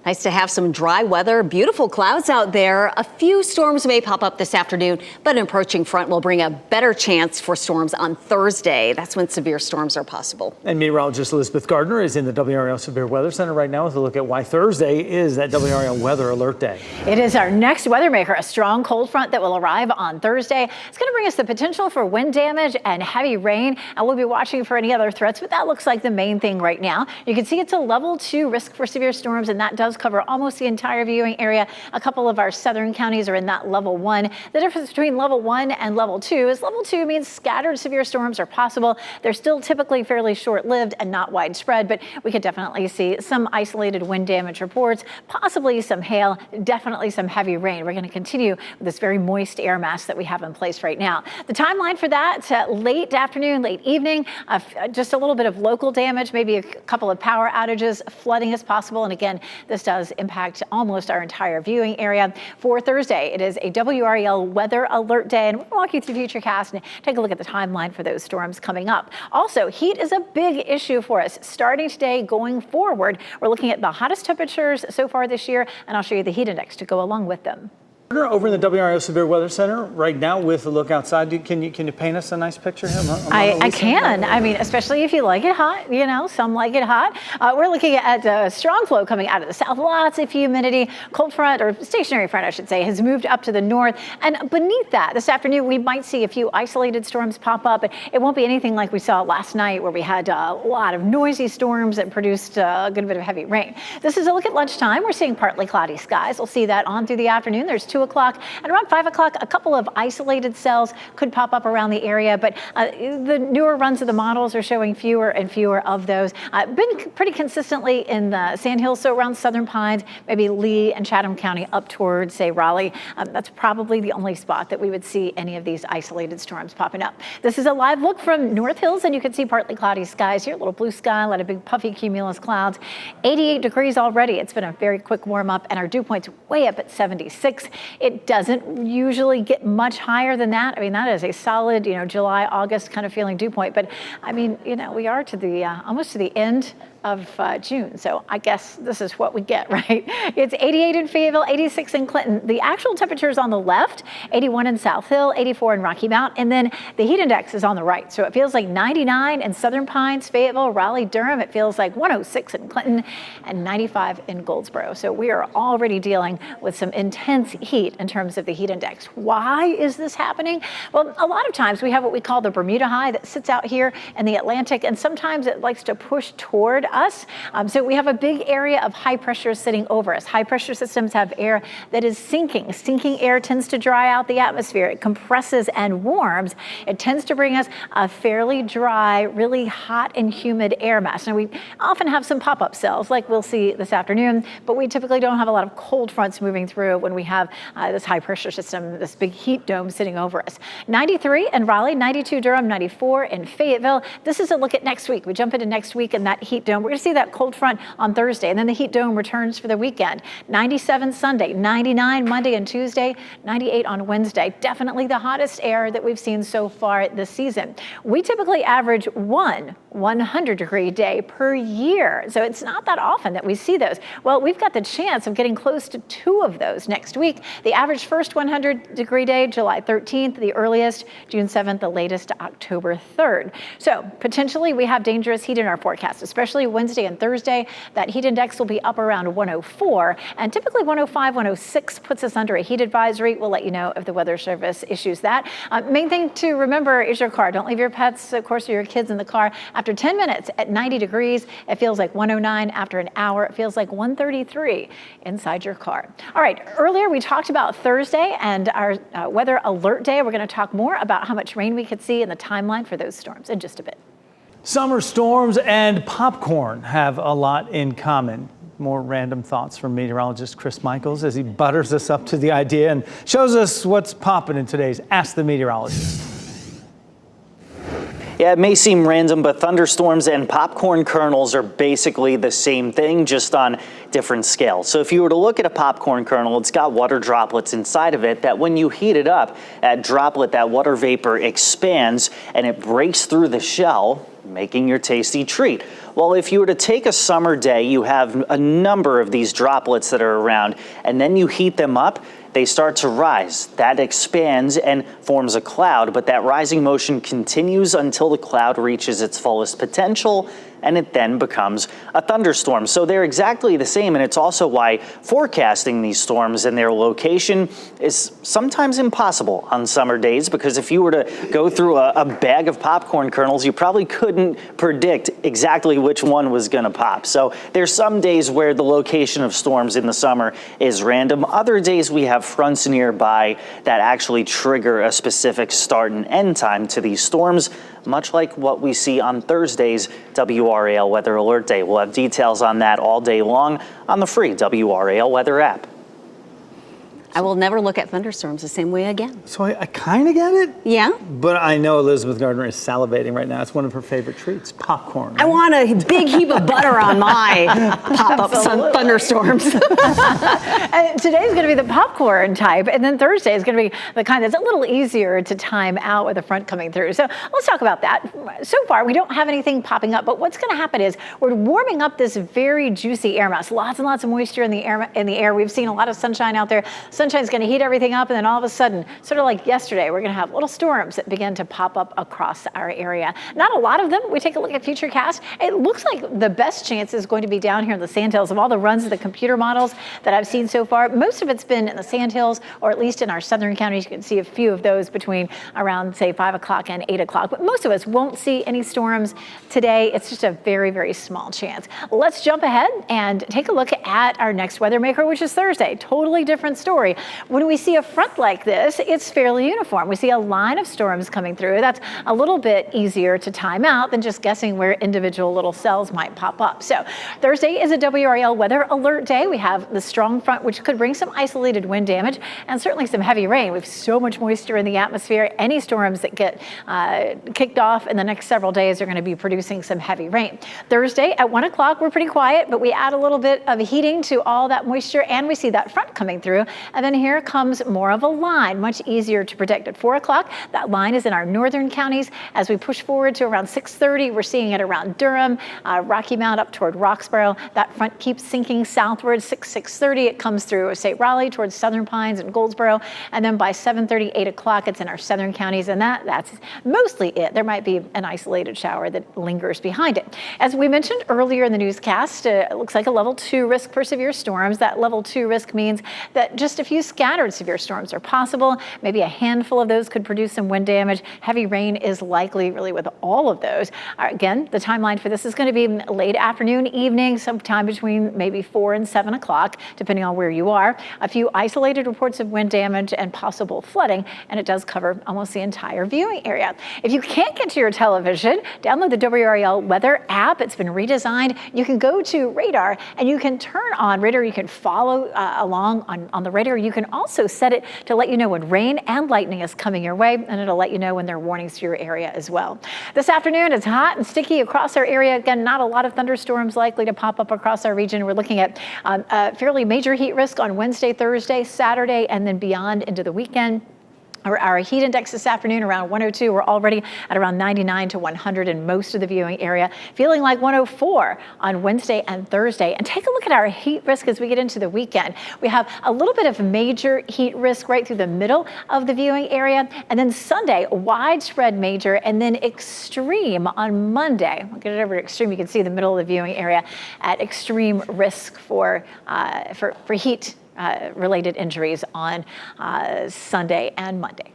Nice to have some dry weather, beautiful clouds out there. A few storms may pop up this afternoon, but an approaching front will bring a better chance for storms on Thursday. That's when severe storms are possible. And meteorologist Elizabeth Gardner is in the WRAL Severe Weather Center right now with a look at why Thursday is that WRAL Weather Alert Day. It is our next weather maker, a strong cold front that will arrive on Thursday. It's going to bring us the potential for wind damage and heavy rain, and we'll be watching for any other threats, but that looks like the main thing right now. You can see it's a level 2 risk for severe storms, and that does cover almost the entire viewing area. A couple of our southern counties are in that level 1. The difference between level 1 and level 2 is level 2 means scattered severe storms are possible. They're still typically fairly short-lived and not widespread, but we could definitely see some isolated wind damage reports, possibly some hail, definitely some heavy rain. We're going to continue with this very moist air mass that we have in place right now. The timeline for that, late afternoon, late evening, just a little bit of local damage, maybe a couple of power outages, flooding is possible, and again, this does impact almost our entire viewing area. For Thursday, it is a WRAL weather alert day, and we'll walk you through Futurecast and take a look at the timeline for those storms coming up. Also, heat is a big issue for us. Starting today, going forward, we're looking at the hottest temperatures so far this year, and I'll show you the heat index to go along with them. Over in the WRAL Severe Weather Center right now with a look outside. Can you paint us a nice picture here? I can. I mean, especially if you like it hot, you know, some like it hot. We're looking at a strong flow coming out of the south, lots of humidity. Cold front, or stationary front, I should say, has moved up to the north. And beneath that, this afternoon, we might see a few isolated storms pop up. But it won't be anything like we saw last night where we had a lot of noisy storms that produced a good bit of heavy rain. This is a look at lunchtime. We're seeing partly cloudy skies. We'll see that on through the afternoon. There's 2 o'clock, and around 5 o'clock, a couple of isolated cells could pop up around the area, but the newer runs of the models are showing fewer and fewer of those. Been pretty consistently in the Sandhills, so around Southern Pines, maybe Lee and Chatham County up towards, say, Raleigh. That's probably the only spot that we would see any of these isolated storms popping up. This is a live look from North Hills, and you can see partly cloudy skies here, a little blue sky, a lot of big puffy cumulus clouds. 88 degrees already. It's been a very quick warm up, and our dew point's way up at 76. It doesn't usually get much higher than that. I mean, that is a solid, you know, July, August kind of feeling dew point. But I mean, you know, we are to the almost to the end of June. So I guess this is what we get, right? It's 88 in Fayetteville, 86 in Clinton. The actual temperature is on the left, 81 in South Hill, 84 in Rocky Mount, and then the heat index is on the right. So it feels like 99 in Southern Pines, Fayetteville, Raleigh, Durham. It feels like 106 in Clinton and 95 in Goldsboro. So we are already dealing with some intense heat in terms of the heat index. Why is this happening? Well, a lot of times we have what we call the Bermuda high that sits out here in the Atlantic, and sometimes it likes to push toward us. So we have a big area of high pressure sitting over us. High pressure systems have air that is sinking. Sinking air tends to dry out the atmosphere. It compresses and warms. It tends to bring us a fairly dry, really hot and humid air mass. Now we often have some pop-up cells like we'll see this afternoon, but we typically don't have a lot of cold fronts moving through when we have this high pressure system, this big heat dome sitting over us. 93 in Raleigh, 92 Durham, 94 in Fayetteville. This is a look at next week. We jump into next week and that heat dome. We're going to see that cold front on Thursday, and then the heat dome returns for the weekend. 97 Sunday, 99 Monday and Tuesday, 98 on Wednesday. Definitely the hottest air that we've seen so far this season. We typically average one 100-degree day per year, so it's not that often that we see those. Well, we've got the chance of getting close to 2 of those next week. The average first 100-degree day, July 13th, the earliest, June 7th, the latest, October 3rd. So potentially we have dangerous heat in our forecast, especially Wednesday and Thursday. That heat index will be up around 104, and typically 105, 106 puts us under a heat advisory. We'll let you know if the Weather Service issues that. Main thing to remember is your car. Don't leave your pets, of course, or your kids in the car. After 10 minutes at 90 degrees, it feels like 109. After an hour, it feels like 133 inside your car. All right, earlier we talked about Thursday and our weather alert day. We're going to talk more about how much rain we could see and the timeline for those storms in just a bit. Summer storms and popcorn have a lot in common. More random thoughts from meteorologist Chris Michaels as he butters us up to the idea and shows us what's popping in today's Ask the Meteorologist. Yeah, it may seem random, but thunderstorms and popcorn kernels are basically the same thing, just on different scales. So if you were to look at a popcorn kernel, it's got water droplets inside of it that when you heat it up, that water vapor expands and it breaks through the shell, making your tasty treat. Well, if you were to take a summer day, you have a number of these droplets that are around, and then you heat them up, they start to rise. That expands and forms a cloud, but that rising motion continues until the cloud reaches its fullest potential, and it then becomes a thunderstorm. So they're exactly the same, and it's also why forecasting these storms and their location is sometimes impossible on summer days, because if you were to go through a bag of popcorn kernels, you probably couldn't predict exactly which one was going to pop. So there's some days where the location of storms in the summer is random. Other days we have fronts nearby that actually trigger a specific start and end time to these storms, much like what we see on Thursday's WRAL Weather Alert Day. We'll have details on that all day long on the free WRAL Weather app. I will never look at thunderstorms the same way again. So I kind of get it. Yeah? But I know Elizabeth Gardner is salivating right now. It's one of her favorite treats, popcorn. I want a big heap of butter on my pop-up thunderstorms. And today's going to be the popcorn type, and then Thursday is going to be the kind that's a little easier to time out with the front coming through. So let's talk about that. So far, we don't have anything popping up, but what's going to happen is we're warming up this very juicy air mass. Lots and lots of moisture in the air. We've seen a lot of sunshine out there. Sunshine's going to heat everything up, and then all of a sudden, sort of like yesterday, we're going to have little storms that begin to pop up across our area. Not a lot of them. We take a look at Futurecast. It looks like the best chance is going to be down here in the Sandhills. Of all the runs of the computer models that I've seen so far, most of it's been in the Sandhills, or at least in our southern counties. You can see a few of those between around, say, 5 o'clock and 8 o'clock. But most of us won't see any storms today. It's just a very, very small chance. Let's jump ahead and take a look at our next weather maker, which is Thursday. Totally different story. When we see a front like this, it's fairly uniform. We see a line of storms coming through. That's a little bit easier to time out than just guessing where individual little cells might pop up. So Thursday is a WRAL Weather Alert Day. We have the strong front, which could bring some isolated wind damage and certainly some heavy rain. We have so much moisture in the atmosphere. Any storms that get kicked off in the next several days are going to be producing some heavy rain. Thursday at 1 o'clock, we're pretty quiet, but we add a little bit of heating to all that moisture, and we see that front coming through. And then here comes more of a line, much easier to predict. At 4 o'clock, that line is in our northern counties. As we push forward to around 6:30, we're seeing it around Durham, Rocky Mount up toward Roxborough. That front keeps sinking southward. 6:30, it comes through St. Raleigh towards Southern Pines and Goldsboro. And then by 7:30, 8 o'clock, it's in our southern counties. And that's mostly it. There might be an isolated shower that lingers behind it. As we mentioned earlier in the newscast, it looks like a level 2 risk for severe storms. That level 2 risk means that just a few scattered severe storms are possible. Maybe a handful of those could produce some wind damage. Heavy rain is likely really with all of those. Again, the timeline for this is going to be late afternoon, evening, sometime between maybe 4 and 7 o'clock, depending on where you are. A few isolated reports of wind damage and possible flooding, and it does cover almost the entire viewing area. If you can't get to your television, download the WRAL Weather app. It's been redesigned. You can go to radar and you can turn on radar. You can follow along on the radar. You can also set it to let you know when rain and lightning is coming your way, and it'll let you know when there are warnings to your area as well. This afternoon, it's hot and sticky across our area. Again, not a lot of thunderstorms likely to pop up across our region. We're looking at fairly major heat risk on Wednesday, Thursday, Saturday, and then beyond into the weekend. Our heat index this afternoon around 102. We're already at around 99 to 100 in most of the viewing area, feeling like 104 on Wednesday and Thursday. And take a look at our heat risk as we get into the weekend. We have a little bit of major heat risk right through the middle of the viewing area. And then Sunday, widespread major, and then extreme on Monday. We'll get it over to extreme. You can see the middle of the viewing area at extreme risk for heat related injuries on Sunday and Monday.